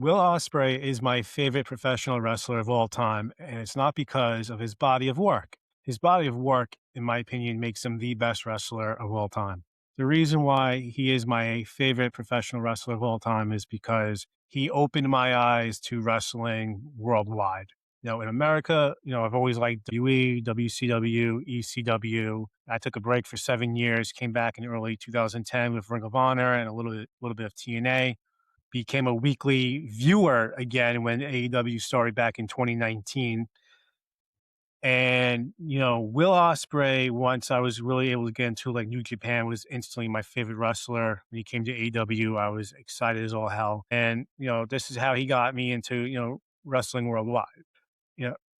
Will Ospreay is my favorite professional wrestler of all time, and it's not because of his body of work. His body of work, in my opinion, makes him the best wrestler of all time. The reason why he is my favorite professional wrestler of all time is because he opened my eyes to wrestling worldwide. In America, I've always liked WWE, WCW, ECW. I took a break for 7 years, came back in early 2010 with Ring of Honor and a little bit of TNA, became a weekly viewer again when AEW started back in 2019. And, Will Ospreay, once I was really able to get into like New Japan, was instantly my favorite wrestler. When he came to AEW, I was excited as all hell. And, this is how he got me into, wrestling worldwide.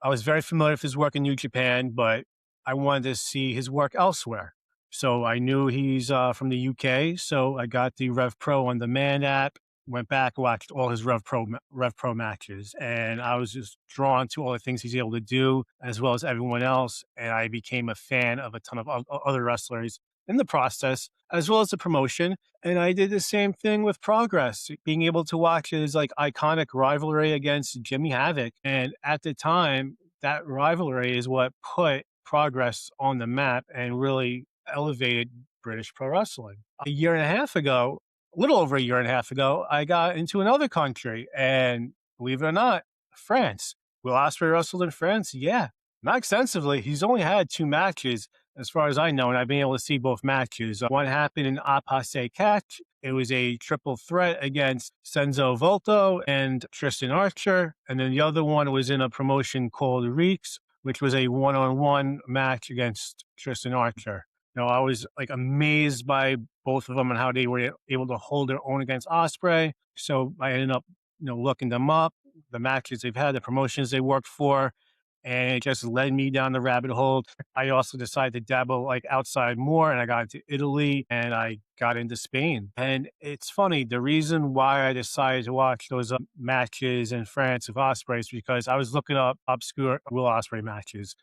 I was very familiar with his work in New Japan, but I wanted to see his work elsewhere. So I knew he's from the UK. So I got the RevPro on Demand app, went back, watched all his RevPro matches, and I was just drawn to all the things he's able to do, as well as everyone else. And I became a fan of a ton of other wrestlers in the process, as well as the promotion. And I did the same thing with Progress, being able to watch his like iconic rivalry against Jimmy Havoc. And at the time, that rivalry is what put Progress on the map and really elevated British pro wrestling. A year and a half ago, a little over a year and a half ago, I got into another country, and believe it or not, France. Will Ospreay wrestled in France? Yeah, not extensively. He's only had two matches, as far as I know, and I've been able to see both matches. One happened in APC Catch. It was a triple threat against Senzo Volto and Tristan Archer. And then the other one was in a promotion called Reeks, which was a one-on-one match against Tristan Archer. I was like amazed by both of them and how they were able to hold their own against Ospreay. So I ended up, looking them up, the matches they've had, the promotions they worked for, and it just led me down the rabbit hole. I also decided to dabble like outside more, and I got into Italy and I got into Spain. And it's funny, the reason why I decided to watch those matches in France of Ospreay is because I was looking up obscure Will Ospreay matches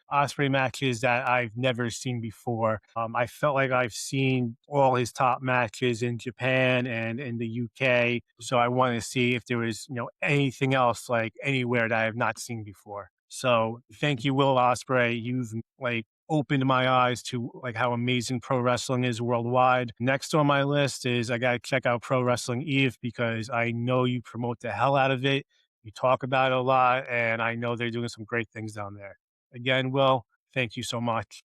that I've never seen before. I felt like I've seen all his top matches in Japan and in the UK. So I wanted to see if there was, anything else like anywhere that I have not seen before. So thank you, Will Ospreay. You've like opened my eyes to like how amazing pro wrestling is worldwide. Next on my list is I got to check out Pro Wrestling Eve because I know you promote the hell out of it. You talk about it a lot, and I know they're doing some great things down there. Again, Will, thank you so much.